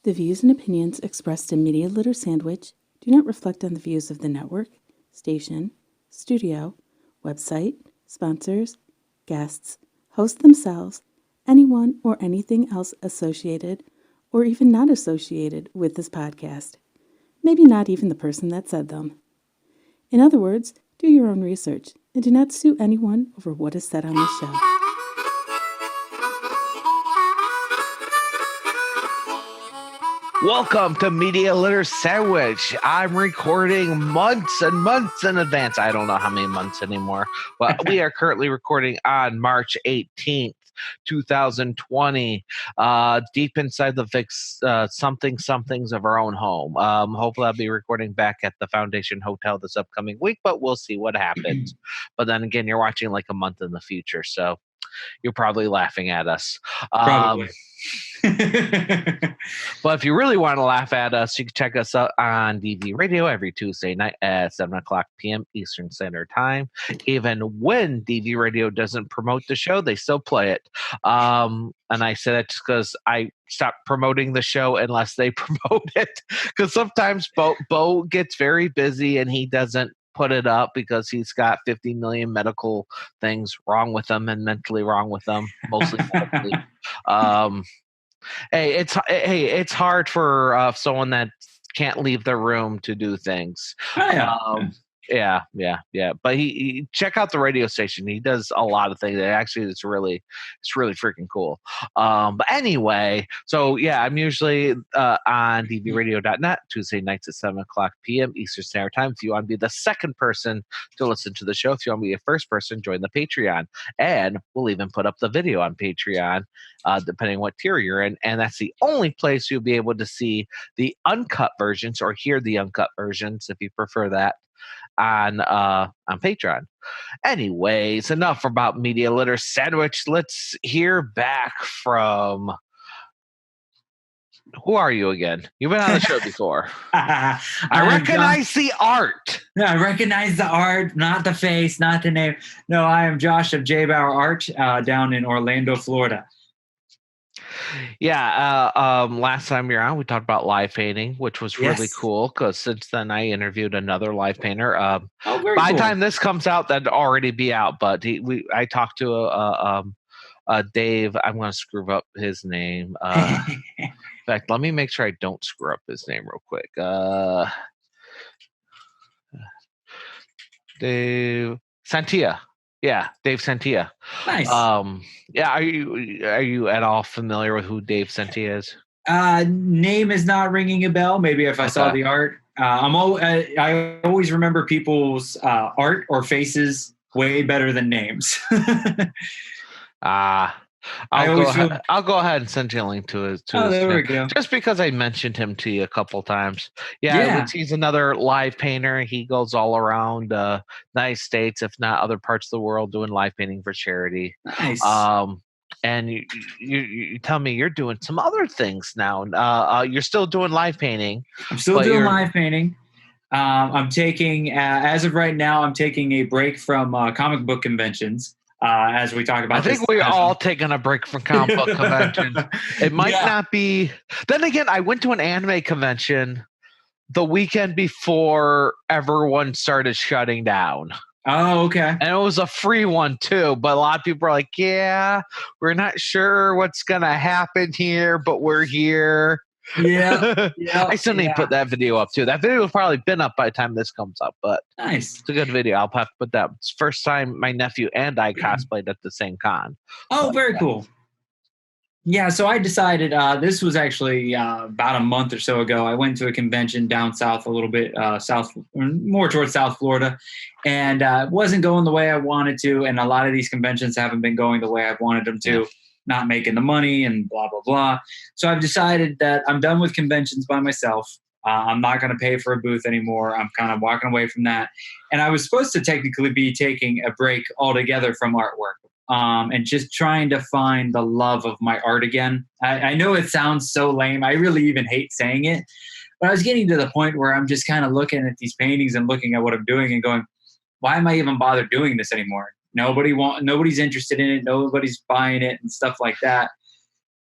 The views and opinions expressed in Media Litter Sandwich do not reflect on the views of the network, station, studio, website, sponsors, guests, hosts themselves, anyone or anything else associated or even not associated with this podcast. Maybe not even the person that said them. In other words, do your own research and do not sue anyone over what is said on this show. Welcome to Media Litter Sandwich. I'm recording months and months in advance. I don't know how many months anymore, but we are currently recording on March 18th, 2020, deep inside the somethings of our own home. Hopefully I'll be recording back at the Foundation Hotel this upcoming week, but we'll see what happens. But then again, you're watching like a month in the future, so you're probably laughing at us. Probably. But if you really want to laugh at us, you can check us out on DV Radio every Tuesday night at 7 o'clock p.m. Eastern Standard Time. Even when DV Radio doesn't promote the show, they still play it. And I say that just because I stopped promoting the show unless they promote it. Because sometimes Bo gets very busy and he doesn't put it up because he's got 50 million medical things wrong with him and mentally wrong with him, mostly medically. It's hard for someone that can't leave the room to do things. Oh, yeah. Yeah. But he check out the radio station. He does a lot of things. Actually, it's really freaking cool. But anyway, so yeah, I'm usually on dvradio.net Tuesday nights at 7 o'clock p.m. Eastern Standard Time. If you want to be the second person to listen to the show, if you want to be a first person, join the Patreon, and we'll even put up the video on Patreon, depending what tier you're in. And that's the only place you'll be able to see the uncut versions or hear the uncut versions if you prefer that on Patreon. Anyways, enough about Media Litter Sandwich. Let's hear back from who are you again? You've been on the show before. I recognize the art. I recognize the art, not the face, not the name. No, I am Josh of J. Bauer Art down in Orlando, Florida. Yeah, last time you were on, we talked about live painting, which was really cool because since then I interviewed another live painter. By the time this comes out, that'd already be out. But I talked to Dave. I'm going to screw up his name. In fact, let me make sure I don't screw up his name real quick. Dave Santia. Yeah, Dave Santia. Nice. Yeah, are you at all familiar with who Dave Santia is? Name is not ringing a bell. Maybe if I saw the art. I always remember people's art or faces way better than names. I'll go ahead and send you a link to his. There we go. Just because I mentioned him to you a couple times. Yeah. He's another live painter. He goes all around the United States, if not other parts of the world, doing live painting for charity. Nice. And you tell me you're doing some other things now. You're still doing live painting. I'm still doing live painting. I'm taking, as of right now, I'm taking a break from comic book conventions. As we talk about, I think we're all taking a break from comic book conventions. It might not be. Then again, I went to an anime convention the weekend before everyone started shutting down. Oh, okay. And it was a free one too, but a lot of people are like, "Yeah, we're not sure what's gonna happen here, but we're here." Yeah. I still need to put that video up too. That video will probably been up by the time this comes up, but nice. It's a good video. I'll have to put that. It's the first time my nephew and I cosplayed at the same con. Oh, very cool. Yeah, so I decided this was actually about a month or so ago. I went to a convention down south a little bit, more towards South Florida, and it wasn't going the way I wanted to. And a lot of these conventions haven't been going the way I've wanted them to. Yeah. Not making the money and blah, blah, blah. So I've decided that I'm done with conventions by myself. I'm not going to pay for a booth anymore. I'm kind of walking away from that. And I was supposed to technically be taking a break altogether from artwork and just trying to find the love of my art again. I know it sounds so lame. I really even hate saying it. But I was getting to the point where I'm just kind of looking at these paintings and looking at what I'm doing and going, why am I even bothered doing this anymore? Nobody's interested in it. Nobody's buying it and stuff like that.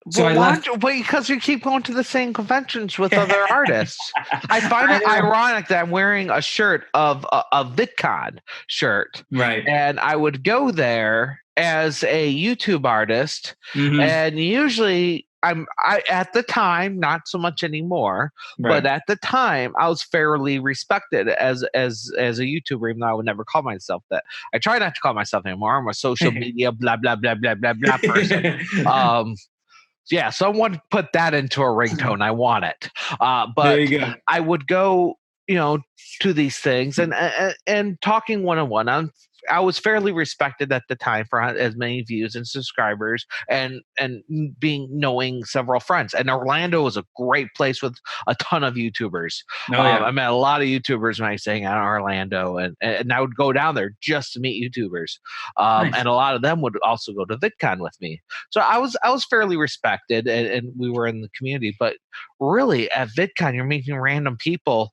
So I left. Because you keep going to the same conventions with other artists. I find it ironic that I'm wearing a shirt of a VidCon shirt. Right. And I would go there as a YouTube artist. Mhm. And usually I at the time, not so much anymore, Right. but at the time I was fairly respected as a YouTuber, even though I would never call myself that. I try not to call myself anymore. I'm a social media blah blah blah blah blah blah person. Yeah, someone put that into a ringtone. I want it. But There you go. I would go, to these things and talking one-on-one. I was fairly respected at the time for as many views and subscribers and knowing several friends. And Orlando was a great place with a ton of YouTubers. I met a lot of YouTubers when I was staying out in Orlando, and I would go down there just to meet YouTubers. Nice. And a lot of them would also go to VidCon with me. So I was fairly respected, and we were in the community. But really, at VidCon, you're meeting random people.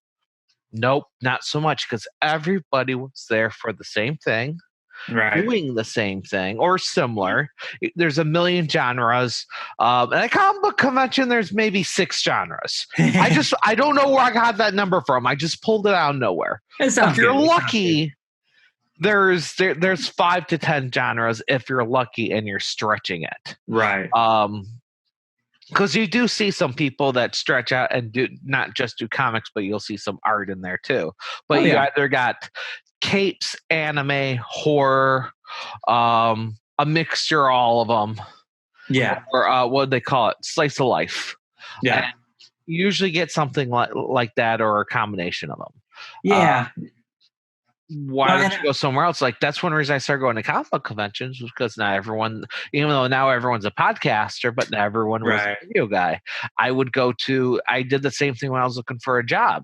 Nope, not so much, because everybody was there for the same thing, doing the same thing or similar. There's a million genres. And at a comic book convention, there's maybe 6 genres. I don't know where I got that number from. I just pulled it out of nowhere. If you're lucky, there's 5 to 10 genres if you're lucky and you're stretching it. Right. Because you do see some people that stretch out and do not just do comics, but you'll see some art in there too. But you either got capes, anime, horror, a mixture, all of them. Yeah. Or what do they call it? Slice of life. Yeah. And you usually get something like that or a combination of them. Yeah. Why don't you go somewhere else? Like, that's one reason I started going to comic book conventions, was because not everyone, even though now everyone's a podcaster, but not everyone was a video guy. I did the same thing when I was looking for a job.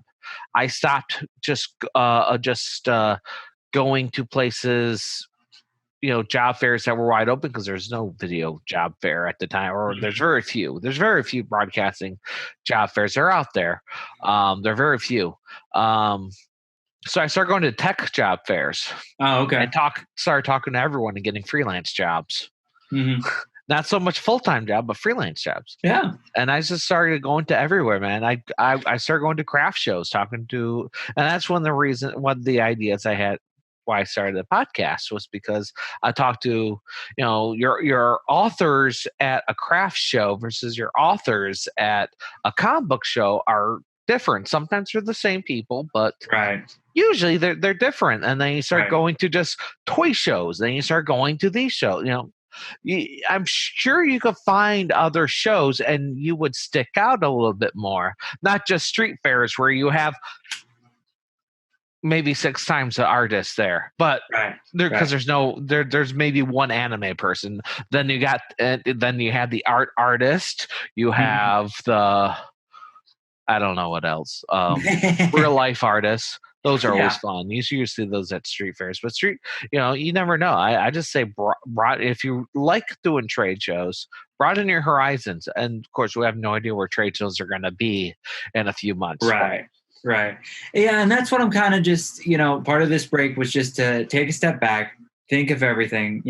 I stopped just going to places, job fairs that were wide open, because there's no video job fair at the time, or there's very few broadcasting job fairs that are out there. They're very few. So I started going to tech job fairs. Oh, okay. And started talking to everyone and getting freelance jobs. Mm-hmm. Not so much full-time job, but freelance jobs. Yeah. And I just started going to everywhere, man. I started going to craft shows, and that's one of the ideas I had why I started the podcast, was because I talked to, your authors at a craft show versus your authors at a comic book show are different. Sometimes they're the same people, but usually they're different. And then you start going to just toy shows. Then you start going to these shows. I'm sure you could find other shows and you would stick out a little bit more. Not just street fairs where you have maybe 6 times the artists there, but because there's maybe one anime person. Then you have the artist. You have the, I don't know what else. Real life artists. Those are always fun. You usually see those at street fairs, but you never know. I just say, if you like doing trade shows, broaden your horizons. And of course, we have no idea where trade shows are going to be in a few months. Right. Yeah. And that's what I'm kind of just, part of this break was just to take a step back, think of everything,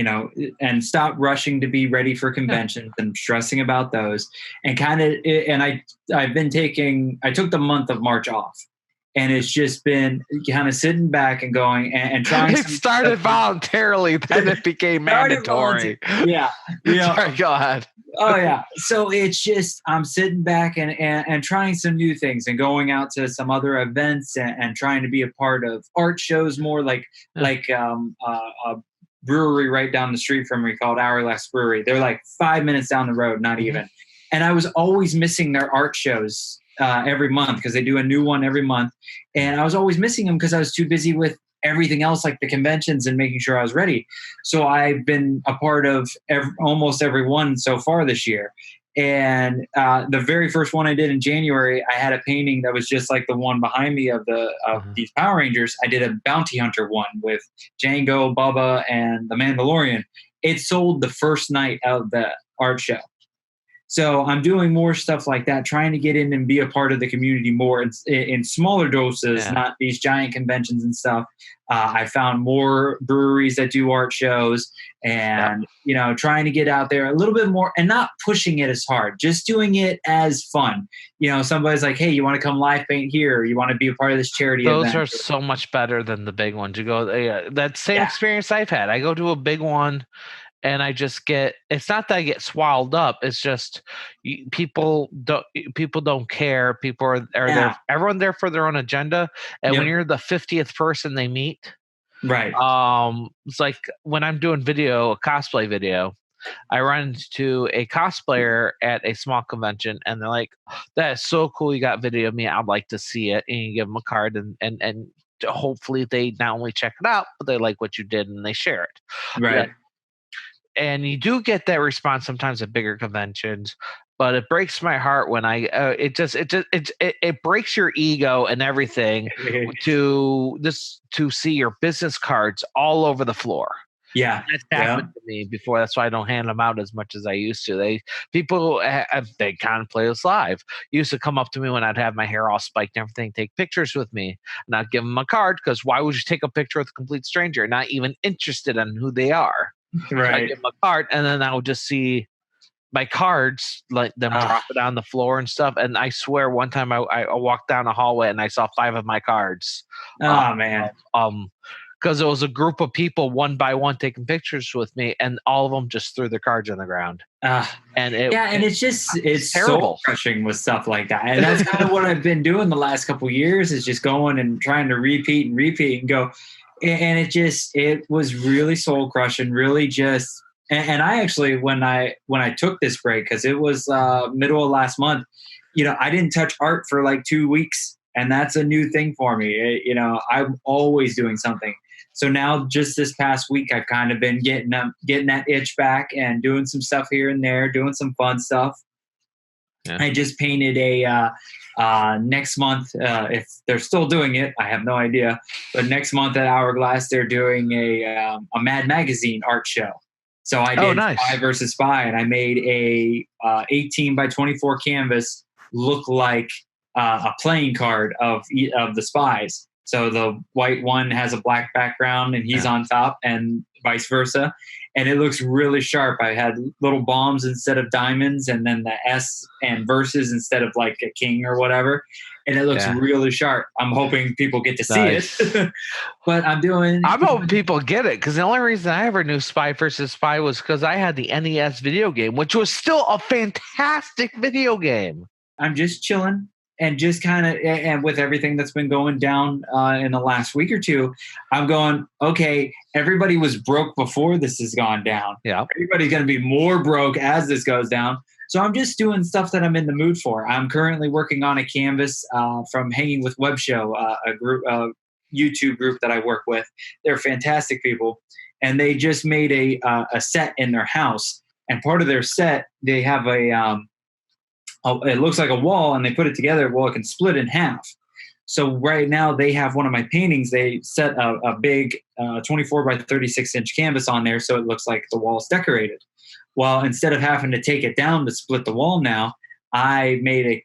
and stop rushing to be ready for conventions and stressing about those. And I took the month of March off, and it's just been kind of sitting back and going and trying. It started voluntarily, then it became mandatory. Yeah. Sorry, go ahead. Oh yeah. So it's just, I'm sitting back and trying some new things and going out to some other events and trying to be a part of art shows more, like a brewery right down the street from me called Hourglass Brewery. They're like 5 minutes down the road, not even. And I was always missing their art shows every month, because they do a new one every month. And I was always missing them because I was too busy with everything else, like the conventions and making sure I was ready. So I've been a part of almost every one so far this year. And the very first one I did in January, I had a painting that was just like the one behind me of these Power Rangers. I did a bounty hunter one with Django, Bubba, and the Mandalorian. It sold the first night of the art show. So I'm doing more stuff like that, trying to get in and be a part of the community more in smaller doses, not these giant conventions and stuff. I found more breweries that do art shows, and trying to get out there a little bit more and not pushing it as hard, just doing it as fun. Somebody's like, hey, you want to come live paint here? Or you want to be a part of this charity event? Those are so much better than the big ones. You go, that same experience I've had. I go to a big one, and I just get, it's not that I get swallowed up. It's just people don't care. People are there. Everyone there for their own agenda. And when you're the 50th person they meet, right. It's like when I'm doing a cosplay video, I run into a cosplayer at a small convention, and they're like, that is so cool. You got video of me. I'd like to see it. And you give them a card, and hopefully they not only check it out, but they like what you did and they share it. Right. And you do get that response sometimes at bigger conventions, but it breaks my heart when it breaks your ego and everything to see your business cards all over the floor. Yeah, that's happened to me before. That's why I don't hand them out as much as I used to. They contemplate us live. Used to come up to me when I'd have my hair all spiked and everything, take pictures with me, and I'd give them a card, because why would you take a picture with a complete stranger, not even interested in who they are? Right. So I give them a card, and then I would just see my cards, like them drop it on the floor and stuff. And I swear, one time I walked down a hallway and I saw 5 of my cards. Man. Because it was a group of people one by one taking pictures with me, and all of them just threw their cards on the ground. It's terrible. Soul crushing with stuff like that. And that's kind of what I've been doing the last couple of years, is just going and trying to repeat and go. And it was really soul crushing, really just. And I actually, when I took this break, because it was middle of last month, I didn't touch art for like 2 weeks, and that's a new thing for me. I'm always doing something. So now, just this past week, I've kind of been getting that itch back and doing some stuff here and there, doing some fun stuff. Yeah. I just painted a next month, if they're still doing it, I have no idea. But next month at Hourglass, they're doing a Mad Magazine art show. So I did Spy versus Spy, and I made a 18 by 24 canvas look like a playing card of the spies. So the white one has a black background, and he's on top, and vice versa. And it looks really sharp. I had little bombs instead of diamonds, and then the S and verses instead of like a king or whatever. And it looks really sharp. I'm hoping people get to see it. But I'm hoping people get it, because the only reason I ever knew Spy versus Spy was because I had the NES video game, which was still a fantastic video game. I'm just chilling. And just kind of, and with everything that's been going down in the last week or two, I'm going, okay, everybody was broke before this has gone down. Yeah. Everybody's going to be more broke as this goes down. So I'm just doing stuff that I'm in the mood for. I'm currently working on a canvas from Hanging with Web Show, a group, YouTube group that I work with. They're fantastic people. And they just made a set in their house. And part of their set, they have it looks like a wall, and they put it together. Well, it can split in half. So right now they have one of my paintings. They set a big 24 by 36 inch canvas on there, so it looks like the wall's decorated. Well, instead of having to take it down to split the wall now, I made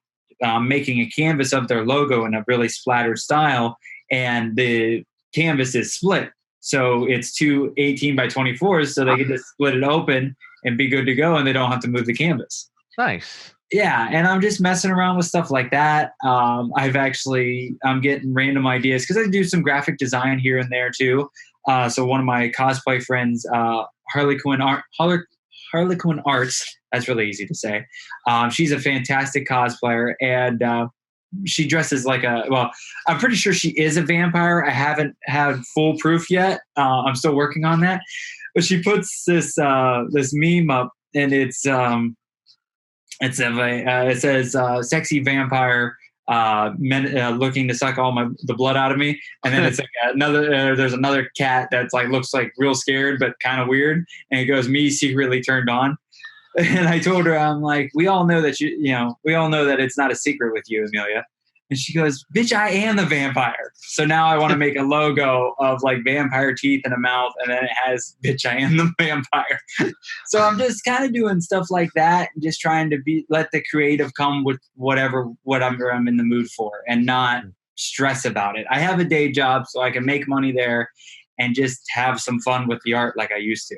making a canvas of their logo in a really splattered style, and the canvas is split. So it's 2 18 by 24s, so they can just split it open and be good to go, and they don't have to move the canvas. Nice. Yeah, and I'm just messing around with stuff like that. I'm getting random ideas, because I do some graphic design here and there too. So one of my cosplay friends, Harley Quinn Arts, that's really easy to say. She's a fantastic cosplayer, and she dresses like I'm pretty sure she is a vampire. I haven't had full proof yet. I'm still working on that. But she puts this meme up, and it says "sexy vampire men looking to suck all the blood out of me," and then it's like there's another cat that's like looks like real scared but kind of weird, and it goes, "Me secretly turned on." And I told her, I'm like, we all know that we all know that it's not a secret with you, Amelia. And she goes, bitch, I am the vampire. So now I want to make a logo of like vampire teeth and a mouth. And then it has, bitch, I am the vampire. So I'm just kind of doing stuff like that and just trying to let the creative come with whatever I'm in the mood for and not stress about it. I have a day job so I can make money there and just have some fun with the art like I used to.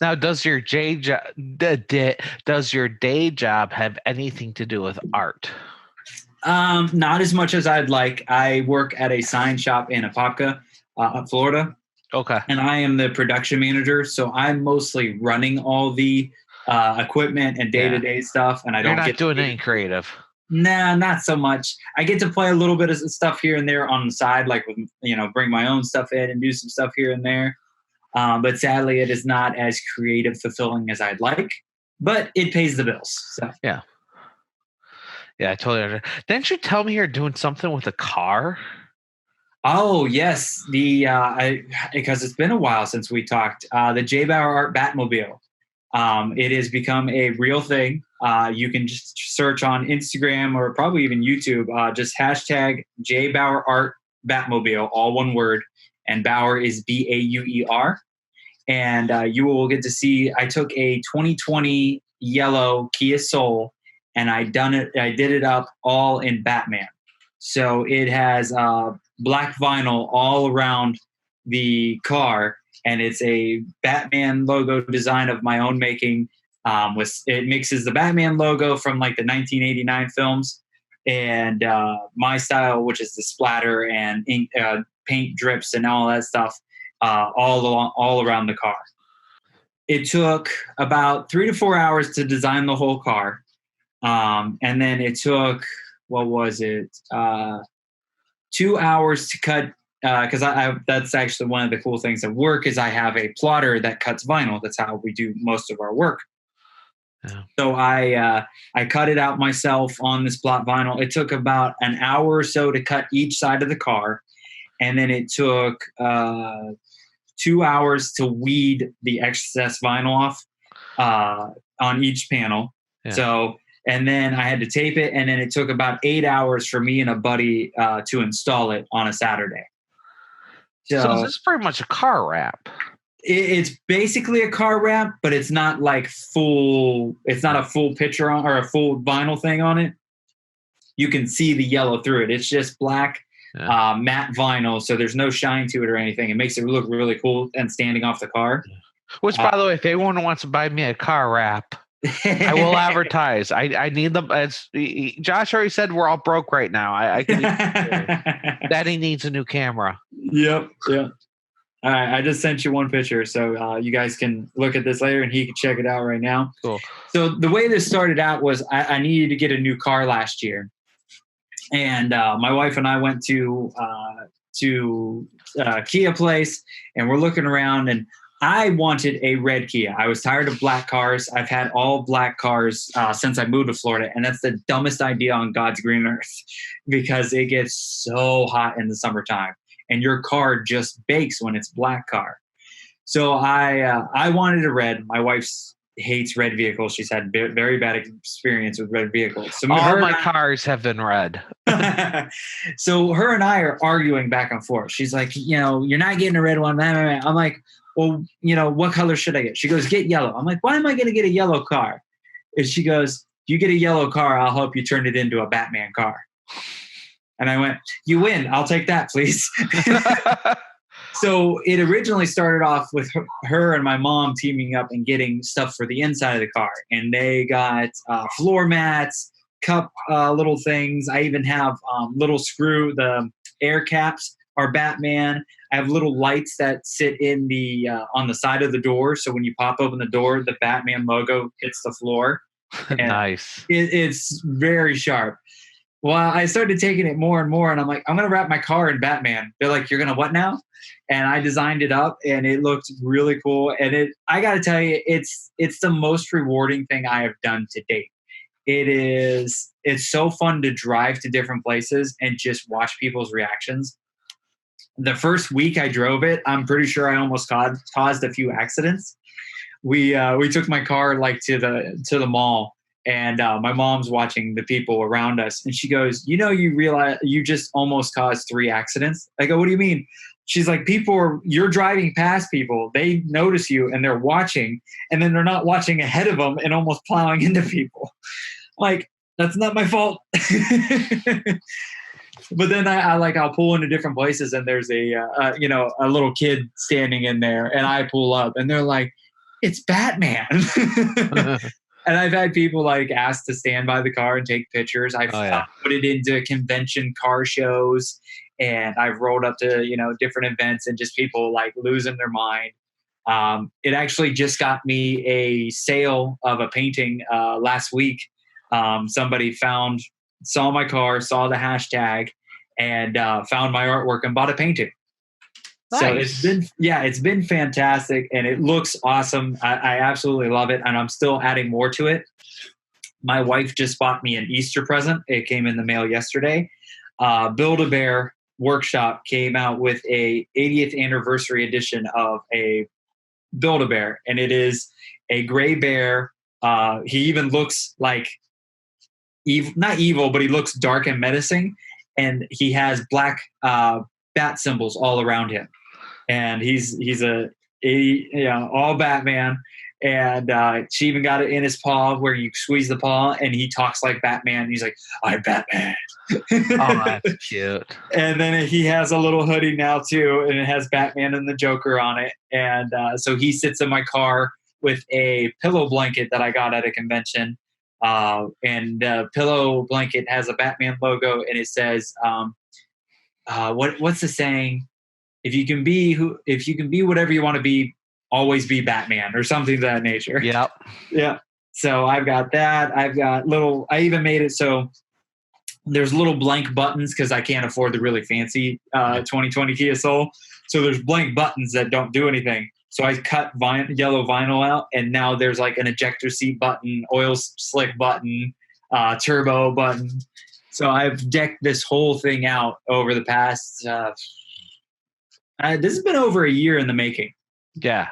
Now, does your day job have anything to do with art? Not as much as I'd like. I work at a sign shop in Apopka, Florida. Okay. And I am the production manager, so I'm mostly running all the equipment and day-to-day stuff. And You're not doing any creative. Nah, not so much. I get to play a little bit of stuff here and there on the side, like with, bring my own stuff in and do some stuff here and there. But sadly, it is not as creative fulfilling as I'd like. But it pays the bills. So. Yeah. Yeah, I totally understand. Didn't you tell me you're doing something with a car? Oh, yes. Because it's been a while since we talked. The J. Bauer Art Batmobile. It has become a real thing. You can just search on Instagram or probably even YouTube. Just hashtag J. Bauer Art Batmobile, all one word. And Bauer is Bauer. And you will get to see, I took a 2020 yellow Kia Soul and I did it up all in Batman. So it has black vinyl all around the car, and it's a Batman logo design of my own making. It mixes the Batman logo from like the 1989 films and my style, which is the splatter and ink, paint drips and all that stuff all around the car. It took about 3 to 4 hours to design the whole car. And then it took, 2 hours to cut, because that's actually one of the cool things at work is I have a plotter that cuts vinyl. That's how we do most of our work. Yeah. So I cut it out myself on this plot vinyl. It took about an hour or so to cut each side of the car. And then it took 2 hours to weed the excess vinyl off on each panel. Yeah. So, and then I had to tape it, and then it took about 8 hours for me and a buddy to install it on a Saturday. So this is pretty much a car wrap. It's basically a car wrap, but it's not like full. It's not a full picture on or a full vinyl thing on it. You can see the yellow through it. It's just black matte vinyl, so there's no shine to it or anything. It makes it look really cool and standing off the car. Which, by the way, if anyone wants to buy me a car wrap, I will advertise. I need them. Josh already said we're all broke right now. I can Daddy needs a new camera. Yep. Yeah. All right. I just sent you one picture, so you guys can look at this later, and he can check it out right now. Cool. So the way this started out was I needed to get a new car last year, and my wife and I went to Kia place, and we're looking around, and I wanted a red Kia. I was tired of black cars. I've had all black cars since I moved to Florida, and that's the dumbest idea on God's green earth because it gets so hot in the summertime, and your car just bakes when it's black car. So I wanted a red. My wife hates red vehicles. She's had very bad experience with red vehicles. So all my cars have been red. So her and I are arguing back and forth. She's like, you're not getting a red one. I'm like, well, what color should I get? She goes, get yellow. I'm like, why am I going to get a yellow car? And she goes, you get a yellow car, I'll help you turn it into a Batman car. And I went, you win. I'll take that, please. So it originally started off with her and my mom teaming up and getting stuff for the inside of the car. And they got floor mats, cup little things. I even have little the air caps are Batman. I have little lights that sit in the on the side of the door. So when you pop open the door, the Batman logo hits the floor. Nice. It's very sharp. Well, I started taking it more and more, and I'm like, I'm going to wrap my car in Batman. They're like, you're going to what now? And I designed it up, and it looked really cool. And I got to tell you, it's the most rewarding thing I have done to date. It's so fun to drive to different places and just watch people's reactions. The first week I drove it, I'm pretty sure I almost caused a few accidents. We took my car like to the mall, And my mom's watching the people around us, and she goes, you realize you just almost caused 3 accidents? I go, what do you mean? She's like, you're driving past people, they notice you and they're watching, and then they're not watching ahead of them and almost plowing into people. Like, that's not my fault. But then I'll pull into different places, and there's a little kid standing in there, and I pull up, and they're like, it's Batman. And I've had people like ask to stand by the car and take pictures. I've put it into convention car shows, and I've rolled up to, different events, and just people like losing their mind. It actually just got me a sale of a painting last week. Somebody saw my car, saw the hashtag, and found my artwork and bought a painting. Nice. So it's been fantastic, and it looks awesome. I absolutely love it, and I'm still adding more to it. My wife just bought me an Easter present. It came in the mail yesterday. Build-A-Bear Workshop came out with a 80th anniversary edition of a Build-A-Bear, and it is a gray bear. He even looks like not evil, but he looks dark and menacing, and he has black bat symbols all around him. And he's all Batman. And she even got it in his paw, where you squeeze the paw and he talks like Batman. He's like, I'm Batman. Oh, that's cute. And then he has a little hoodie now too, and it has Batman and the Joker on it. And so he sits in my car with a pillow blanket that I got at a convention. And the pillow blanket has a Batman logo, and it says, what's the saying? If you can be whatever you want to be, always be Batman, or something of that nature. Yep. Yeah. So I've got that. I even made it so there's little blank buttons, because I can't afford the really fancy 2020 Kia Soul. So there's blank buttons that don't do anything. So I cut yellow vinyl out, and now there's like an ejector seat button, oil slick button, turbo button. So I've decked this whole thing out over the past. This has been over a year in the making. Yeah.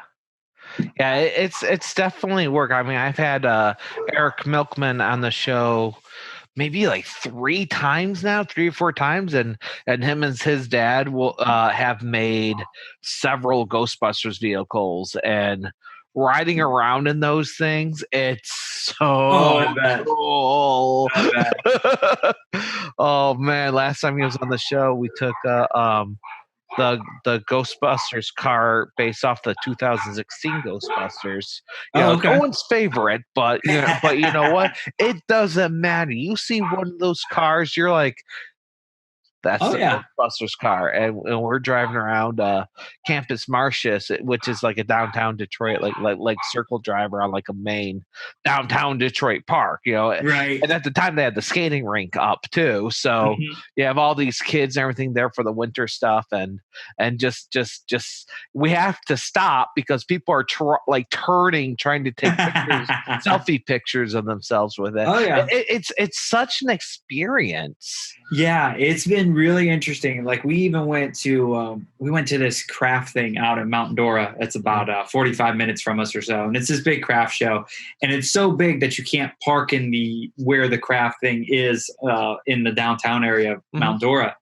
It's definitely work. I mean, I've had Eric Milkman on the show maybe like 3 or 4 times, and him and his dad will have made several Ghostbusters vehicles, and riding around in those things, it's so cool. Oh man, last time he was on the show, we took the Ghostbusters car based off the 2016 Ghostbusters. No one's favorite, but you know what? It doesn't matter. You see one of those cars, you're like, that's Ghostbusters car, and we're driving around Campus Martius, which is like a downtown Detroit, like circle driver on like a main downtown Detroit park, Right. And at the time they had the skating rink up too, so you have all these kids and everything there for the winter stuff, and just we have to stop because people are turning, trying to take pictures, selfie pictures of themselves with it. It's such an experience. Yeah, it's been really interesting. Like we even went to this craft thing out in Mount Dora. It's about 45 minutes from us or so, and it's this big craft show. And it's so big that you can't park in where the craft thing is in the downtown area of Mount Dora.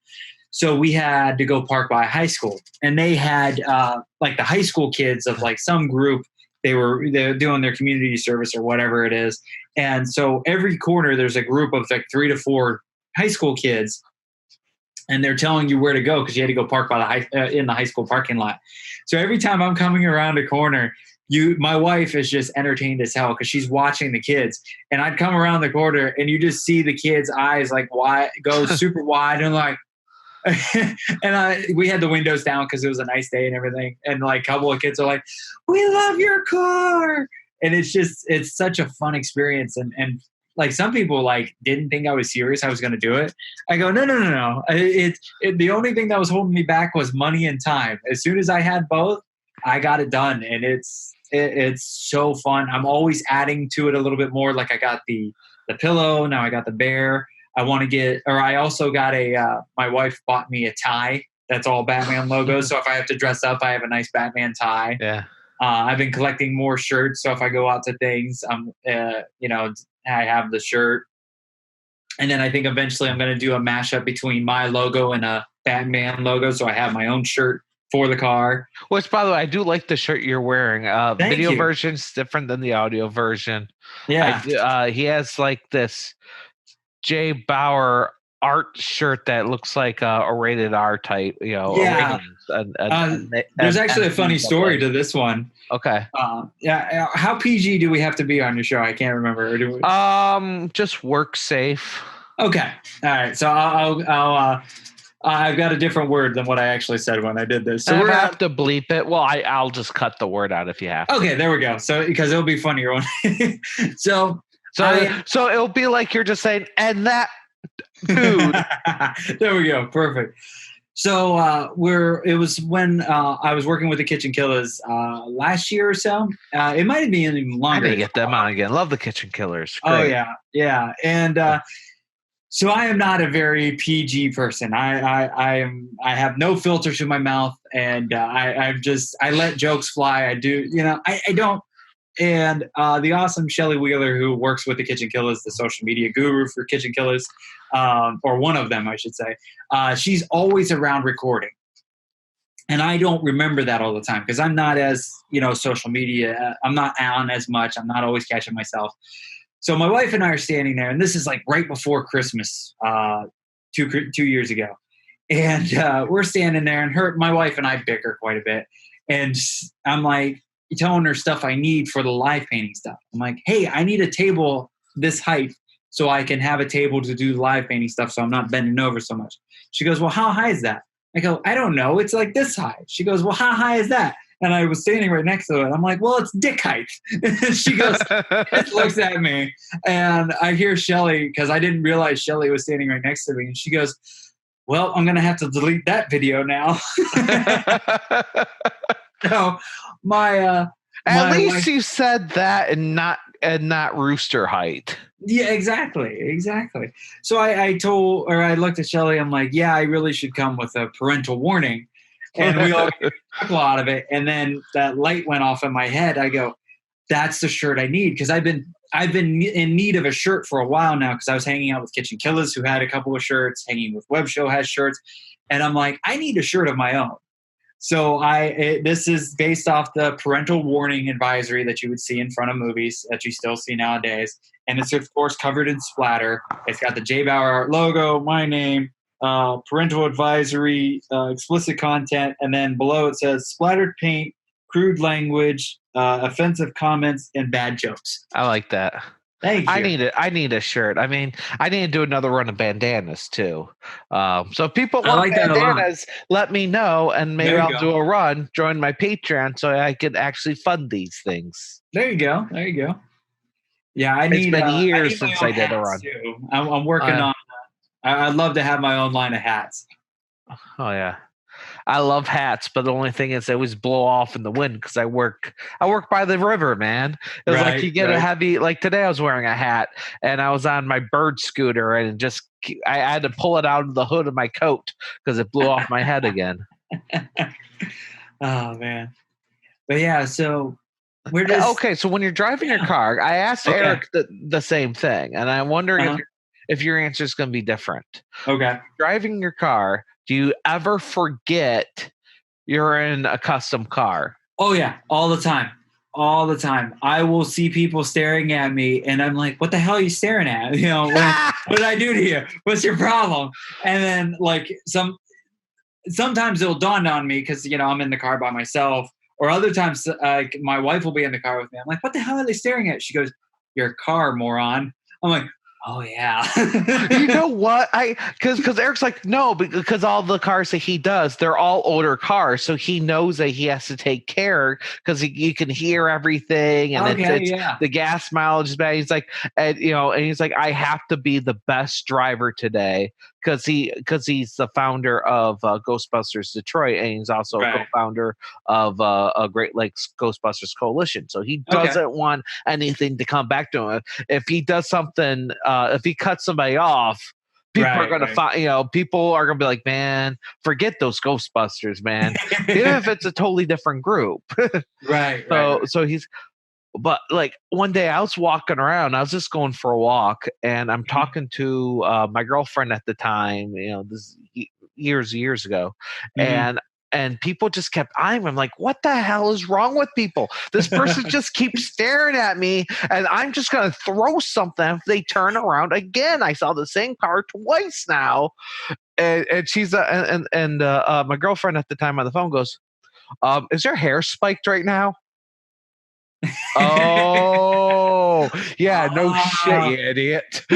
So we had to go park by a high school, and they had like the high school kids of like some group. They're doing their community service or whatever it is, and so every corner there's a group of like 3 to 4 high school kids, and they're telling you where to go because you had to go park by in the high school parking lot. So every time I'm coming around a corner, my wife is just entertained as hell because she's watching the kids, and I'd come around the corner and you just see the kids' eyes like go super wide, and like, and we had the windows down because it was a nice day and everything, and like a couple of kids are like, "We love your car," and it's such a fun experience, and like some people like didn't think I was serious. I was going to do it. I go, no. The only thing that was holding me back was money and time. As soon as I had both, I got it done, and it's so fun. I'm always adding to it a little bit more. Like I got the pillow, now I got the bear. I also got my wife bought me a tie that's all Batman logos. So if I have to dress up, I have a nice Batman tie. Yeah. I've been collecting more shirts. So if I go out to things, I have the shirt. And then I think eventually I'm going to do a mashup between my logo and a Batman logo. So I have my own shirt for the car. Which, by the way, I do like the shirt you're wearing. Thank Video you. version's different than the audio version. Yeah. He has like this J. Bauer art shirt that looks like a rated R type, Yeah. There's actually a funny story to this one. Okay. Yeah. How PG do we have to be on your show? I can't remember. Or do we... Just work safe. Okay. All right. So I've got a different word than what I actually said when I did this. So we're have to bleep it. Well, I'll just cut the word out if you have to. Okay, there we go. So because it'll be funnier when so it'll be like you're just saying, and that dude. There we go. Perfect. So it was when I was working with the Kitchen Killers last year or so. It might have been even longer. I gotta get them on again. Love the Kitchen Killers. Great. Oh yeah. And so I am not a very PG person. I have no filter to my mouth, and I let jokes fly. I do, I don't. And the awesome Shelley Wheeler, who works with the Kitchen Killers, the social media guru for Kitchen Killers, or one of them, I should say, she's always around recording. And I don't remember that all the time because I'm not as, social media. I'm not on as much. I'm not always catching myself. So my wife and I are standing there, and this is like right before Christmas, 2 years ago. And we're standing there, and my wife and I bicker quite a bit. And I'm like, telling her stuff I need for the live painting stuff. I'm like, hey, I need a table this height so I can have a table to do live painting stuff so I'm not bending over so much. She goes, well, how high is that? I go, I don't know. It's like this high. She goes, well, how high is that? And I was standing right next to it. I'm like, well, it's dick height. She goes, looks at me. And I hear Shelley, because I didn't realize Shelley was standing right next to me. And she goes, well, I'm going to have to delete that video now. So at least wife, you said that and not rooster height. Yeah, exactly. So I looked at Shelley. I'm like, yeah, I really should come with a parental warning. And we all took a lot of it. And then that light went off in my head. I go, that's the shirt I need. Because I've been in need of a shirt for a while now because I was hanging out with Kitchen Killers who had a couple of shirts, hanging with Web Show has shirts. And I'm like, I need a shirt of my own. So this is based off the parental warning advisory that you would see in front of movies that you still see nowadays. And it's, of course, covered in splatter. It's got the J. Bauer Art logo, my name, parental advisory, explicit content, and then below it says splattered paint, crude language, offensive comments, and bad jokes. I like that. Thank you. I need a shirt. I mean, I need to do another run of bandanas too. So if people want bandanas, let me know, and maybe I'll do a run. Join my Patreon so I can actually fund these things. There you go. Yeah, it's been years since I did a run. I'm working on. I'd love to have my own line of hats. Oh yeah. I love hats, but the only thing is they always blow off in the wind because I work by the river, man. It was like you get a heavy, like today I was wearing a hat and I was on my bird scooter and I had to pull it out of the hood of my coat because it blew off my head again. Oh man. But yeah, so okay, so when you're driving your car, I asked Eric the same thing, and I'm wondering if your answer is going to be different. Okay. Driving your car, do you ever forget you're in a custom car? Oh, yeah. All the time. I will see people staring at me, and I'm like, what the hell are you staring at? What did I do to you? What's your problem? And then, like, sometimes it'll dawn on me because, I'm in the car by myself. Or other times, my wife will be in the car with me. I'm like, what the hell are they staring at? She goes, your car, moron. I'm like, oh yeah. You know what? Because Eric's like, no, because all the cars that he does, they're all older cars, so he knows that he has to take care because you can hear everything, and the gas mileage is bad. He's like, and he's like, I have to be the best driver today because he's the founder of Ghostbusters Detroit, and he's also a co-founder of a Great Lakes Ghostbusters Coalition. So he doesn't want anything to come back to him. If he does something, if he cuts somebody off, people are going to find, people are going to be like, man, forget those Ghostbusters, man. Even if it's a totally different group. Right. So he's, But like one day I was walking around, I was just going for a walk, and I'm talking to my girlfriend at the time, this years ago, Mhm. and people just kept eyeing me. I'm like, what the hell is wrong with people? This person just keeps staring at me, and I'm just gonna throw something if they turn around again. I saw the same car twice now, and she's my girlfriend at the time on the phone goes, "Is your hair spiked right now?" Oh, yeah, no shit, Ah. you idiot.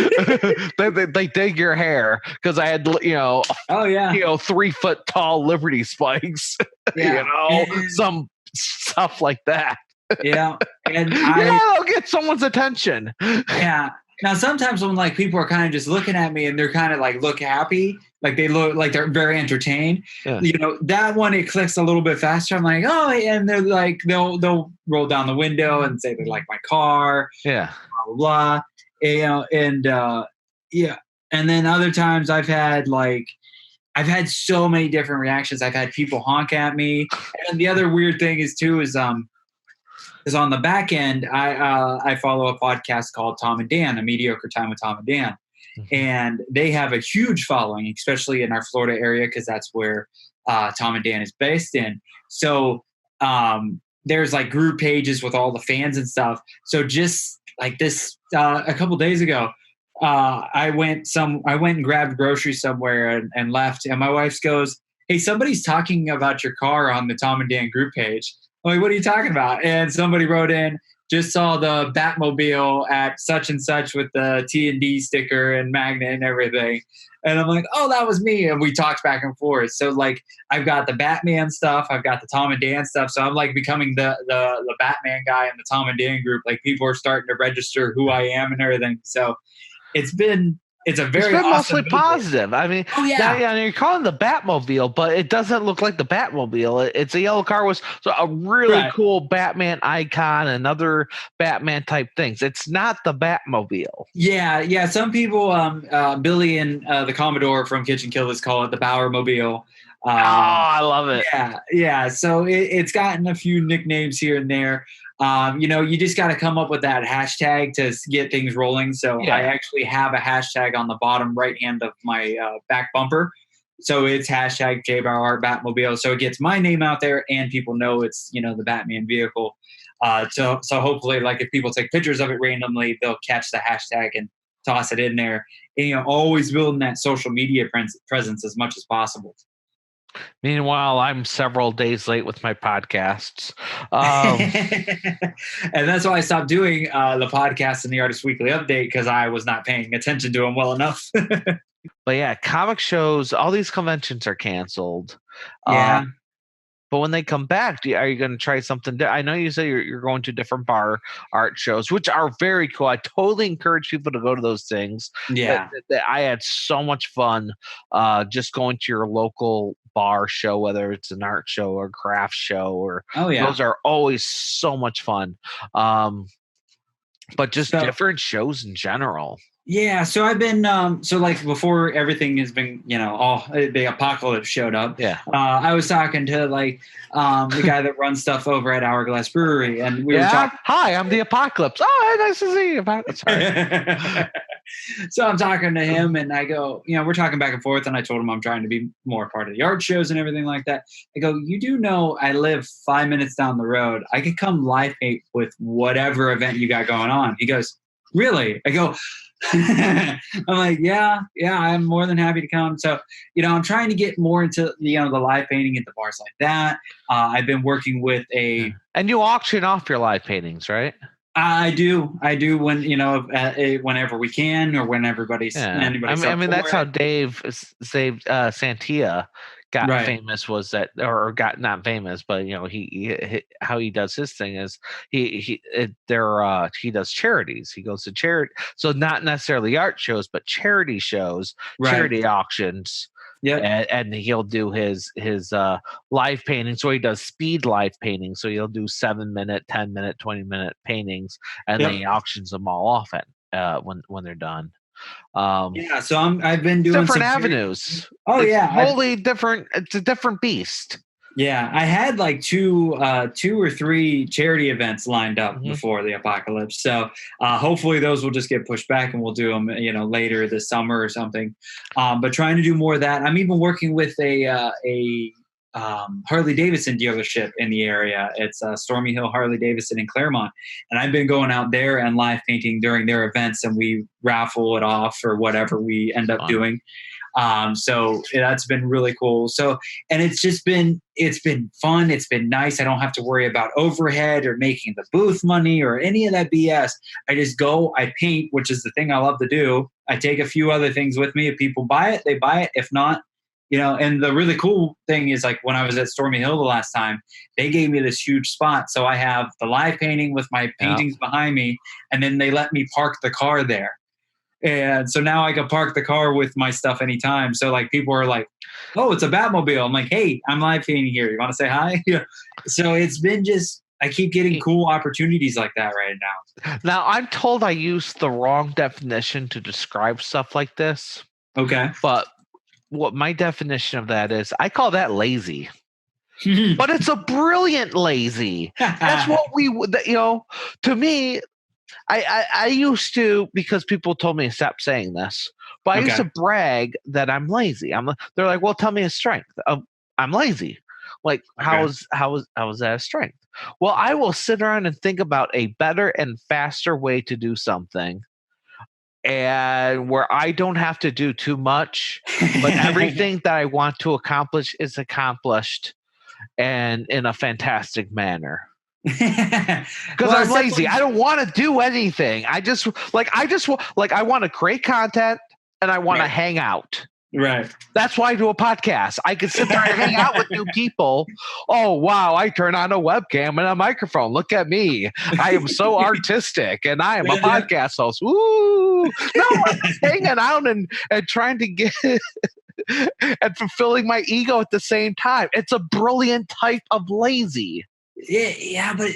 They dig your hair because I had, Oh yeah, 3-foot tall Liberty spikes, yeah, and, some stuff like that. yeah, and Yeah, I'll get someone's attention. yeah. Now sometimes when like people are kind of just looking at me and they're kind of like look happy, like they look like they're very entertained. Yeah. That one it clicks a little bit faster. I'm like, oh, and they're like they'll roll down the window and say they like my car, Yeah. blah blah blah. And yeah. And then other times I've had so many different reactions. I've had people honk at me. And the other weird thing is because on the back end, I follow a podcast called Tom and Dan, A Mediocre Time with Tom and Dan, and they have a huge following, especially in our Florida area, because that's where Tom and Dan is based in. So there's like group pages with all the fans and stuff. So just like this, a couple days ago, I went and grabbed groceries somewhere and left, and my wife goes, "Hey, somebody's talking about your car on the Tom and Dan group page." I'm like, what are you talking about? And somebody wrote in, just saw the Batmobile at such and such with the T&D sticker and magnet and everything. And I'm like, oh, that was me. And we talked back and forth. So like, I've got the Batman stuff. I've got the Tom and Dan stuff. So I'm like becoming the Batman guy in the Tom and Dan group. Like people are starting to register who I am and everything. So it's a very It's been awesome mostly movement. positive. I mean, Oh yeah. you're calling the Batmobile, but it doesn't look like the Batmobile. It's a yellow car with a really Right. cool Batman icon and other Batman type things. It's not the Batmobile. Yeah. Some people, Billy and the Commodore from Kitchen Killers call it the Bauer Mobile. I love it. Yeah. So it's gotten a few nicknames here and there. You just got to come up with that hashtag to get things rolling. So Yeah. I actually have a hashtag on the bottom right hand of my back bumper. So it's hashtag JBauer Batmobile. So it gets my name out there and people know it's, the Batman vehicle. So hopefully, like if people take pictures of it randomly, they'll catch the hashtag and toss it in there. And, always building that social media presence as much as possible. Meanwhile, I'm several days late with my podcasts. And that's why I stopped doing the podcast and the Artist Weekly Update, because I was not paying attention to them well enough. But yeah, comic shows, all these conventions are canceled. Yeah. But when they come back, are you going to try something? I know you say you're going to different bar art shows, which are very cool. I totally encourage people to go to those things. Yeah. I had so much fun just going to your local bar show, whether it's an art show or craft show, or those are always so much fun. But just different shows in general. Yeah, so I've been so like before everything has been, all the apocalypse showed up. Yeah. I was talking to like the guy that runs stuff over at Hourglass Brewery, and we were talking. Hi, I'm the Apocalypse. Oh, nice to see you. Sorry. So I'm talking to him, and I go, we're talking back and forth, and I told him I'm trying to be more part of the art shows and everything like that. I go, you do know I live 5 minutes down the road. I could come live paint with whatever event you got going on. He goes, really? I go, I'm like, yeah, I'm more than happy to come. So, I'm trying to get more into, the live painting at the bars like that. I've been working with and you auction off your live paintings, right? I do when, whenever we can, or when everybody's, anybody's I mean that's how Dave saved Santia got famous, was that, or got not famous, but he how he does his thing is he does charities. He goes to charity, so not necessarily art shows, but charity shows, charity auctions. Yeah, and he'll do his live painting. So he does speed live painting. So he'll do 7-minute, 10-minute, 20-minute paintings, and then he auctions them all off when they're done. So I've been doing different avenues. It's wholly different. It's a different beast. Yeah, I had like two or three charity events lined up before the apocalypse. So hopefully those will just get pushed back, and we'll do them, later this summer or something. But trying to do more of that. I'm even working with a Harley Davidson dealership in the area. It's Stormy Hill Harley Davidson in Claremont, and I've been going out there and live painting during their events, and we raffle it off or whatever we end up doing. So that's been really cool. So, and it's been fun. It's been nice. I don't have to worry about overhead or making the booth money or any of that BS. I just go, I paint, which is the thing I love to do. I take a few other things with me. If people buy it, they buy it. If not, and the really cool thing is, like, when I was at Stormy Hill the last time, they gave me this huge spot. So I have the live painting with my paintings behind me, and then they let me park the car there. And so now I can park the car with my stuff anytime. So like people are like, "Oh, it's a Batmobile." I'm like, "Hey, I'm live painting here. You want to say hi?" Yeah. So it's been I keep getting cool opportunities like that right now. Now, I'm told I used the wrong definition to describe stuff like this. Okay. But what my definition of that is, I call that lazy. But it's a brilliant lazy. That's what to me, I used to, because people told me to stop saying this, but I used to brag that I'm lazy. They're like, "Well, tell me a strength." I'm lazy. Like, how is that a strength? Well, I will sit around and think about a better and faster way to do something, and where I don't have to do too much, but everything that I want to accomplish is accomplished, and in a fantastic manner. Because I'm lazy. I don't want to do anything. I want to create content, and I want to hang out. Right. That's why I do a podcast. I can sit there and hang out with new people. Oh, wow. I turn on a webcam and a microphone. Look at me. I am so artistic, and I am a podcast host. Woo! No, I'm just hanging out and trying to get and fulfilling my ego at the same time. It's a brilliant type of lazy. Yeah, but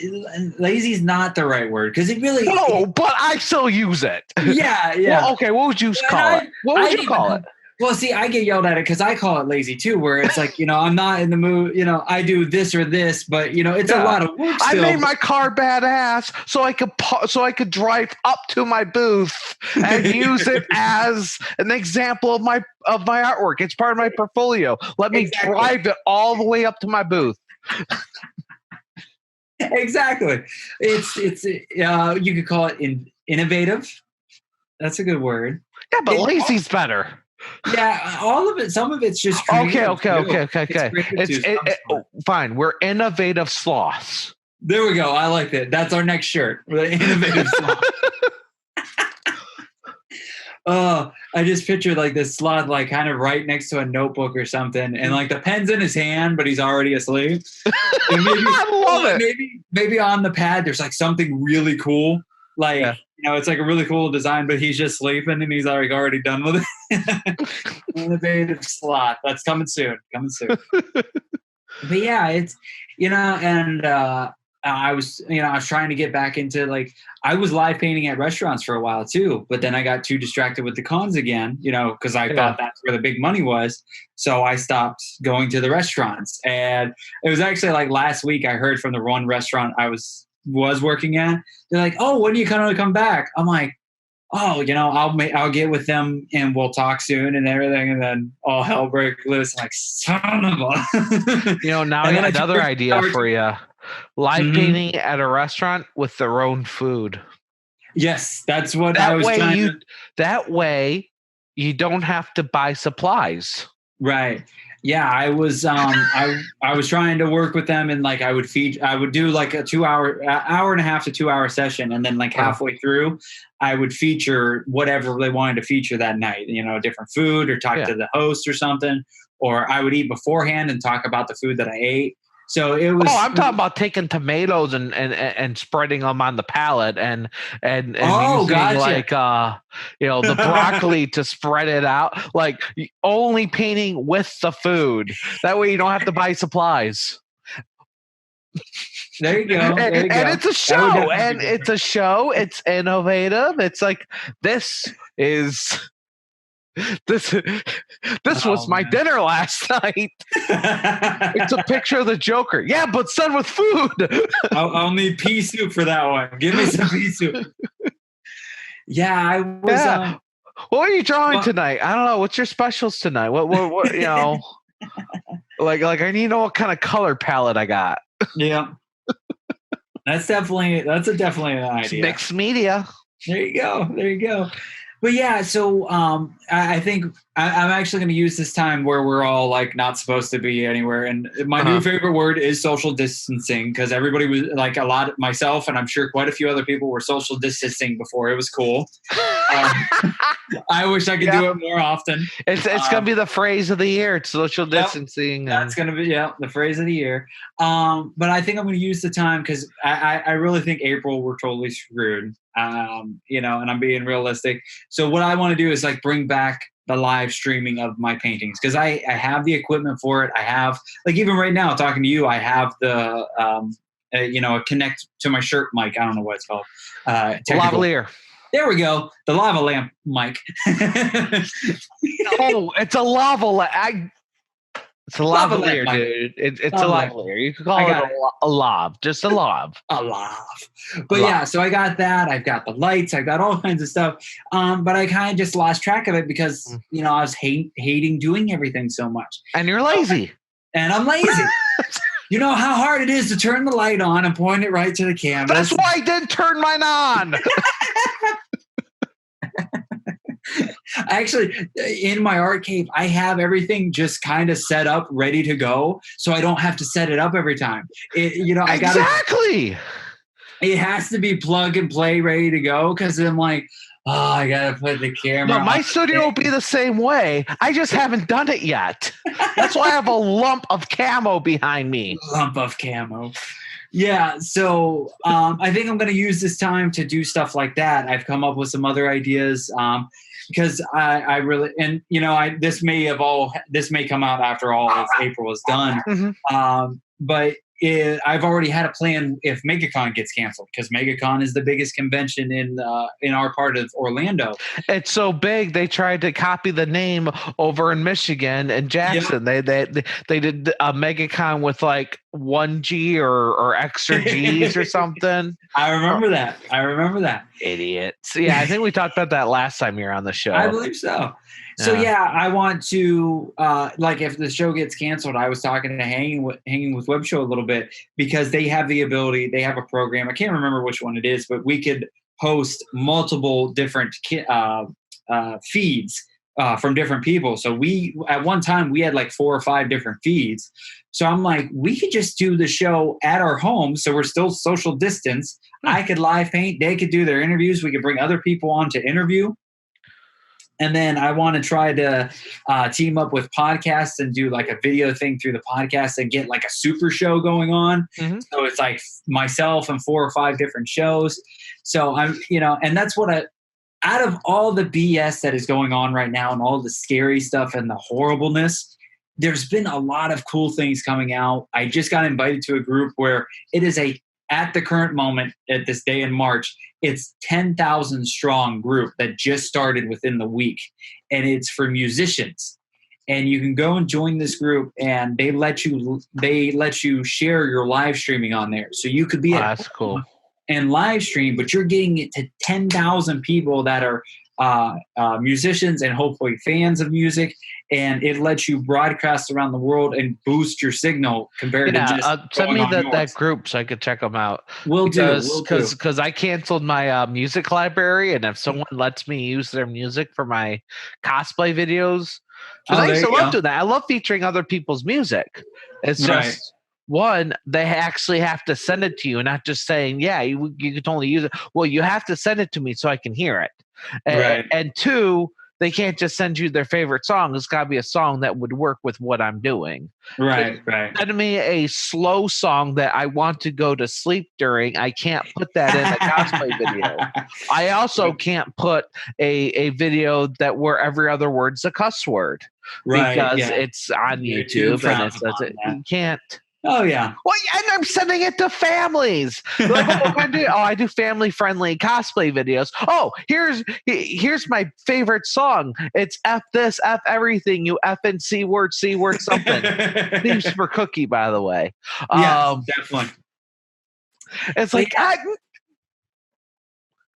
lazy is not the right word, because it really. No, but I still use it. Yeah. Well, okay, what would you call it? What would you call it? Well, see, I get yelled at it because I call it lazy too, where it's like, I'm not in the mood, I do this or this, but it's a lot of work still. I made my car badass so I could drive up to my booth and use it as an example of my artwork. It's part of my portfolio. Let me drive it all the way up to my booth. Exactly. It's you could call it innovative. That's a good word. Yeah, but lazy's better. Yeah, all of it. Some of it's just okay. Fine. We're innovative sloths. There we go. I like that. That's our next shirt. We're the innovative sloth. I just pictured like this sloth, like kind of right next to a notebook or something, and like the pen's in his hand, but he's already asleep. And maybe, I love it. Maybe on the pad there's like something really cool, like it's like a really cool design, but he's just sleeping and he's already done with it. Innovative sloth. That's coming soon. But yeah, it's and I was trying to get back into, like, I was live painting at restaurants for a while too, but then I got too distracted with the cons again, because I thought that's where the big money was. So I stopped going to the restaurants. And it was actually like last week I heard from the one restaurant I was working at. They're like, "Oh, when are you going to come back?" I'm like, "Oh, I'll get with them and we'll talk soon," and everything. And then all hell breaks loose. I'm like, son of a. Now I got another idea for you. Live painting at a restaurant with their own food. Yes, that's what I was trying to. That way, you don't have to buy supplies. Right. Yeah, I was I was trying to work with them, and like I would do like a 2 hour, hour and a half to 2 hour session, and then like halfway through, I would feature whatever they wanted to feature that night. Different food, or talk to the host or something, or I would eat beforehand and talk about the food that I ate. So it was. Oh, I'm talking about taking tomatoes and spreading them on the palette and using like the broccoli to spread it out. Like only painting with the food. That way you don't have to buy supplies. There you go. And it's a show. It's innovative. It's like, this is This was my dinner last night. It's a picture of the Joker. Yeah, but son with food. I'll need pea soup for that one. Give me some pea soup. Yeah, I was. Yeah. What are you drawing tonight? I don't know. What's your specials tonight? What you know? like I need to know what kind of color palette I got. Yeah. That's definitely an idea. It's mixed media. There you go. But yeah, so I think I'm actually going to use this time where we're all like not supposed to be anywhere. And my new favorite word is social distancing, because everybody was like myself, and I'm sure quite a few other people were social distancing before. It was cool. I wish I could do it more often. It's going to be the phrase of the year. It's social distancing. That's going to be the phrase of the year. But I think I'm going to use the time because I really think April we're totally screwed. And I'm being realistic. So what I want to do is like bring back the live streaming of my paintings, because I have the equipment for it. I have, like, even right now talking to you, I have the a connect to my shirt mic. I don't know what it's called. Lavalier. There we go. The lava lamp mic. It's a lava lamp. It's a lavalier, dude. It's a lavalier. You could call it a lav. Just a lav. A lav. But yeah, so I got that. I've got the lights. I've got all kinds of stuff. But I kind of just lost track of it because, I was hating doing everything so much. And you're lazy. And I'm lazy. You know how hard it is to turn the light on and point it right to the camera. That's why I didn't turn mine on. Actually, in my art cave, I have everything just kind of set up, ready to go, so I don't have to set it up every time. Exactly. It has to be plug and play, ready to go, because I'm like, I gotta put the camera. No, my studio will be the same way. I just haven't done it yet. That's why I have a lump of camo behind me. Lump of camo. Yeah, so I think I'm going to use this time to do stuff like that. I've come up with some other ideas because I really, and this may come out after all of April is done. Mm-hmm. But I've already had a plan if MegaCon gets canceled, because MegaCon is the biggest convention in our part of Orlando. It's so big they tried to copy the name over in Michigan and Jackson. Yep. They did a MegaCon with like 1G or extra G's or something. I remember that. Idiots. Yeah, I think we talked about that last time you were on the show. I believe so. So yeah, I want to if the show gets canceled, I was talking to Hanging with Web Show a little bit, because they have the ability. They have a program. I can't remember which one it is, but we could host multiple different feeds from different people. So at one time we had like 4 or 5 different feeds. So I'm like, we could just do the show at our home, so we're still social distance. I could live paint. They could do their interviews. We could bring other people on to interview. And then I want to try to team up with podcasts and do like a video thing through the podcast and get like a super show going on. Mm-hmm. So it's like myself and 4 or 5 different shows. So I'm, and that's what out of all the BS that is going on right now and all the scary stuff and the horribleness, there's been a lot of cool things coming out. I just got invited to a group where it is at the current moment, at this day in March, it's 10,000 strong group that just started within the week. And it's for musicians. And you can go and join this group, and they let you share your live streaming on there. So you could be that's cool. And live stream, but you're getting it to 10,000 people that are musicians and hopefully fans of music, and it lets you broadcast around the world and boost your signal compared to just send me that group so I could check them out. Because I canceled my music library, and if someone lets me use their music for my cosplay videos, because I used to love doing that. I love featuring other people's music. It's just one, they actually have to send it to you, and not just saying, you can only use it. Well, you have to send it to me so I can hear it. And 2, they can't just send you their favorite song. It's got to be a song that would work with what I'm doing. Right. Send me a slow song that I want to go to sleep during. I can't put that in a cosplay video. I also can't put a video where every other word's a cuss word. Because it's on YouTube and you can't. Oh yeah. Well, and I'm sending it to families. Like, I do family-friendly cosplay videos. Oh, here's my favorite song. It's F this, F everything, you F and C word, something. Names for Cookie, by the way. Yeah, definitely. It's like,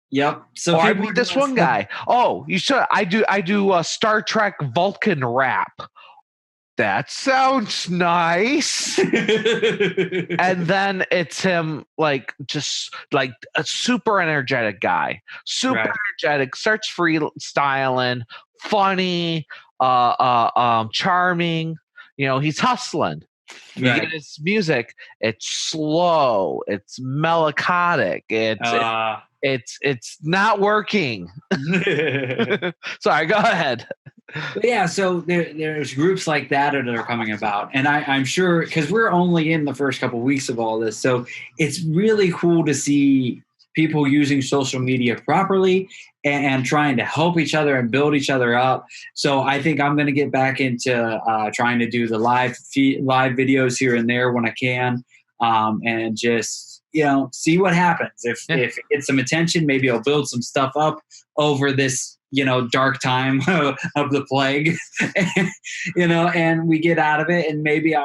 yep. So I meet this one guy. Oh, you should. I do a Star Trek Vulcan rap. That sounds nice. And then it's him, like, just like a super energetic guy, energetic, starts freestyling, funny, charming. He's hustling. You get his music. It's slow. It's melancholic. It's not working. Sorry, go ahead. But yeah, so there's groups like that are coming about, and I'm sure, because we're only in the first couple of weeks of all this, so it's really cool to see people using social media properly and trying to help each other and build each other up. So I think I'm going to get back into trying to do the live videos here and there when I can, and just see what happens. If it gets some attention, maybe I'll build some stuff up over this dark time of the plague, and we get out of it, and maybe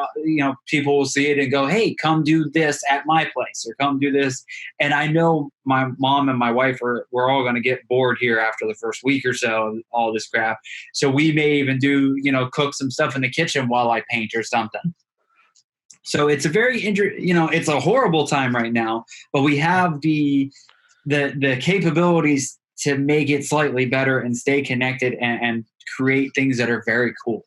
people will see it and go, hey, come do this at my place, or come do this. And I know my mom and my wife we're all going to get bored here after the first week or so of all this crap. So we may even do, cook some stuff in the kitchen while I paint or something. So it's a very it's a horrible time right now, but we have the capabilities to make it slightly better and stay connected and create things that are very cool.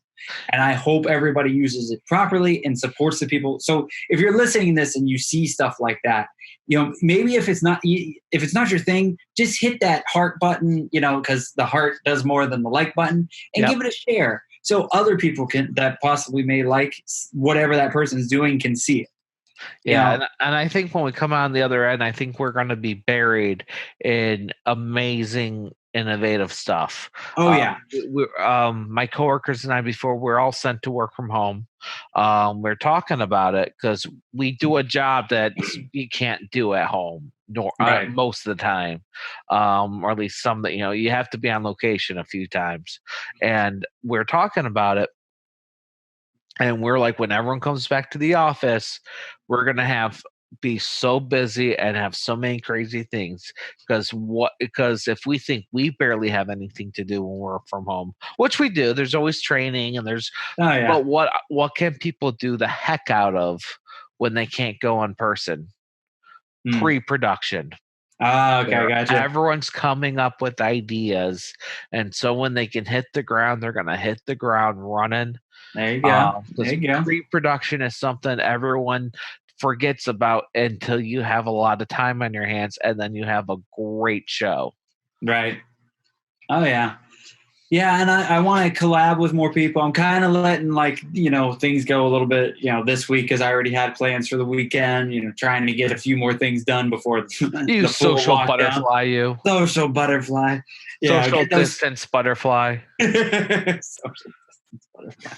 And I hope everybody uses it properly and supports the people. So if you're listening to this and you see stuff like that, maybe if it's not your thing, just hit that heart button, because the heart does more than the like button, and give it a share. So other people that possibly may like whatever that person's doing can see it. Yeah, and I think when we come on the other end, I think we're going to be buried in amazing, innovative stuff. Oh yeah. My coworkers and I, before we're all sent to work from home, we're talking about it because we do a job that you can't do at home most of the time, or at least some that you have to be on location a few times, and we're talking about it. And we're like, when everyone comes back to the office, we're going to be so busy and have so many crazy things because if we think we barely have anything to do when we're from home, which we do, there's always training and but what can people do the heck out of when they can't go in person? Pre-production. Okay, gotcha. Everyone's coming up with ideas, and so when they can hit the ground, they're going to hit the ground running. There you go. Pre-production is something everyone forgets about until you have a lot of time on your hands, and then you have a great show. Right. Oh yeah. Yeah, and I want to collab with more people. I'm kind of letting things go a little bit, this week, because I already had plans for the weekend. Trying to get a few more things done before the social butterfly. You social butterfly. Yeah, social distance butterfly. Social distance butterfly.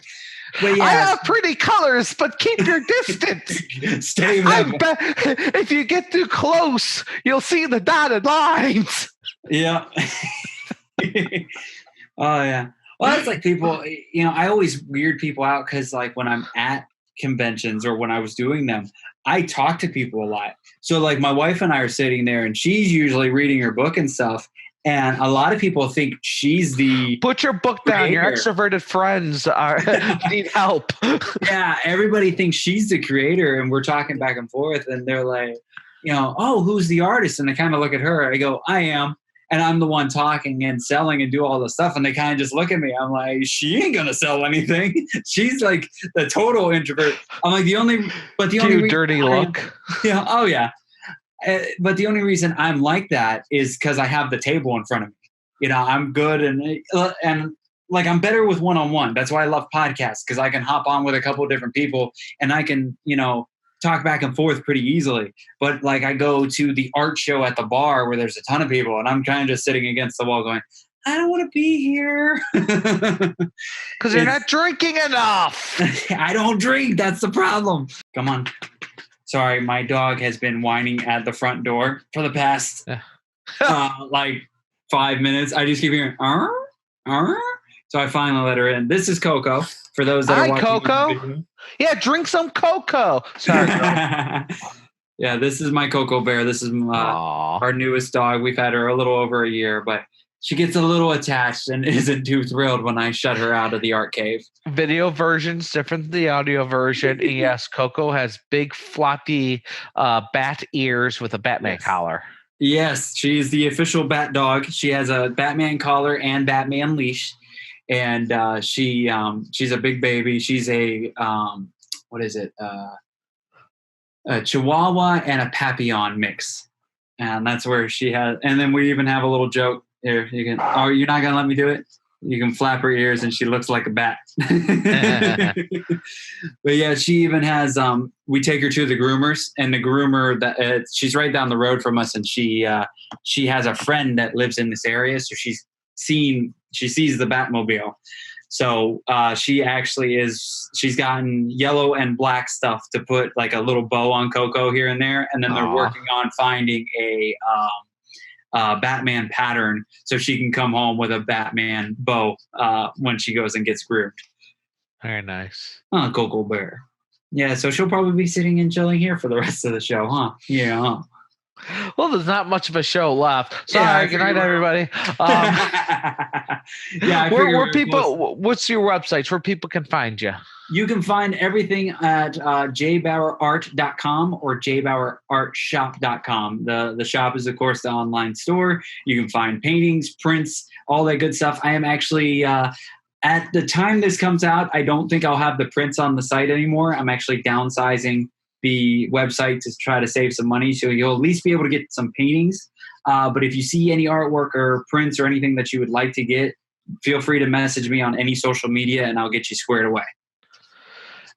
But I have pretty colors, but keep your distance. Stay if you get too close, you'll see the dotted lines. Yeah. Oh yeah. Well, it's like people, I always weird people out because when I'm at conventions or when I was doing them, I talk to people a lot. So my wife and I are sitting there and she's usually reading her book and stuff. And a lot of people think she's the put your book down. Your extroverted friends need help. Yeah. Everybody thinks she's the creator and we're talking back and forth and they're like, oh, who's the artist? And I kind of look at her. I go, I am. And I'm the one talking and selling and do all the stuff. And they kind of just look at me. I'm like, she ain't going to sell anything. She's like the total introvert. I'm like the only dirty look. Yeah. Oh yeah. But the only reason I'm like that is because I have the table in front of me. I'm good. And I'm better with one-on-one. That's why I love podcasts, because I can hop on with a couple of different people and I can, talk back and forth pretty easily. But I go to the art show at the bar where there's a ton of people and I'm kind of just sitting against the wall going, I don't want to be here. Because you're not drinking enough. I don't drink. That's the problem. Come on. Sorry, my dog has been whining at the front door for the past like 5 minutes. I just keep hearing, so I finally let her in. This is Coco. For those that are watching Coco. the video. Yeah, drink some cocoa. Sorry. Yeah, this is my Coco Bear. This is our newest dog. We've had her a little over a year, but she gets a little attached and isn't too thrilled when I shut her out of the art cave. Video version's different than the audio version. Yes, Coco has big floppy bat ears with a Batman collar. Yes, she's the official bat dog. She has a Batman collar and Batman leash. And she's a big baby. She's a a Chihuahua and a Papillon mix, and that's where she has. And then we even have a little joke here. You can. Oh, you're not gonna let me do it? You can flap her ears, and she looks like a bat. But yeah, she even has. We take her to the groomers, and the groomer that she's right down the road from us, and she has a friend that lives in this area, so she sees the Batmobile. So she's gotten yellow and black stuff to put like a little bow on Coco here and there. And then they're working on finding a Batman pattern so she can come home with a Batman bow when she goes and gets groomed. Very nice. Coco Bear. Yeah, so she'll probably be sitting and chilling here for the rest of the show, huh? Yeah, huh? Well, there's not much of a show left. Sorry, good night, everybody. Where people? What's your websites where people can find you? You can find everything at jbauerart.com or jbauerartshop.com. The shop is, of course, the online store. You can find paintings, prints, all that good stuff. I am actually at the time this comes out, I don't think I'll have the prints on the site anymore. I'm actually downsizing the website to try to save some money, so you'll at least be able to get some paintings. But if you see any artwork or prints or anything that you would like to get, feel free to message me on any social media and I'll get you squared away.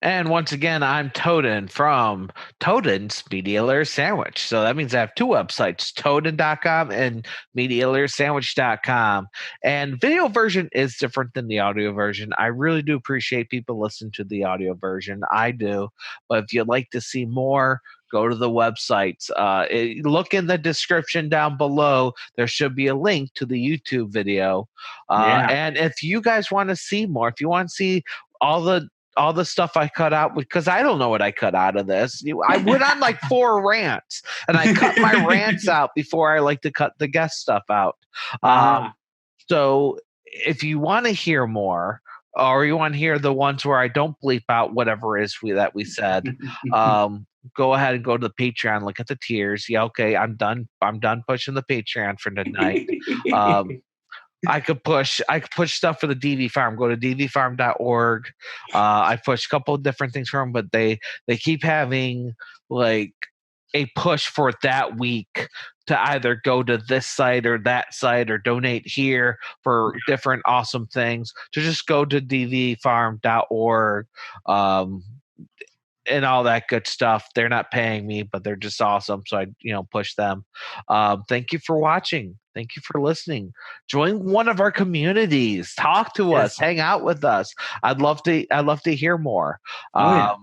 And once again, I'm Toaden from Toaden's Media Layer Sandwich. So that means I have two websites, Toaden.com and MediaLayerSandwich.com. And video version is different than the audio version. I really do appreciate people listening to the audio version. I do. But if you'd like to see more, go to the websites. Look in the description down below. There should be a link to the YouTube video. And if you guys want to see more, if you want to see all the stuff I cut out, because I don't know what I cut out of this. I went on like 4 rants, and I cut my rants out before I like to cut the guest stuff out. So if you want to hear more, or you want to hear the ones where I don't bleep out whatever it is that we said, go ahead and go to the Patreon. Look at the tiers. Yeah, okay, I'm done pushing the Patreon for tonight. I could push stuff for the DV Farm. Go to dvfarm.org. I push a couple of different things for them, but they keep having like a push for that week to either go to this site or that site or donate here for different awesome things. To just go to dvfarm.org. And all that good stuff. They're not paying me, but they're just awesome. So I, push them. Thank you for watching. Thank you for listening. Join one of our communities. Talk to us. Hang out with us. I'd love to hear more. I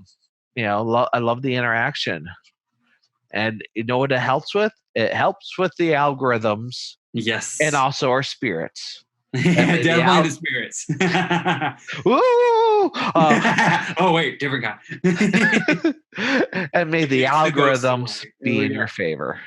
love the interaction. And you know what it helps with? It helps with the algorithms. Yes. And also our spirits. Definitely the spirits. Woo! Oh wait, different guy. And may the algorithms be in your favor.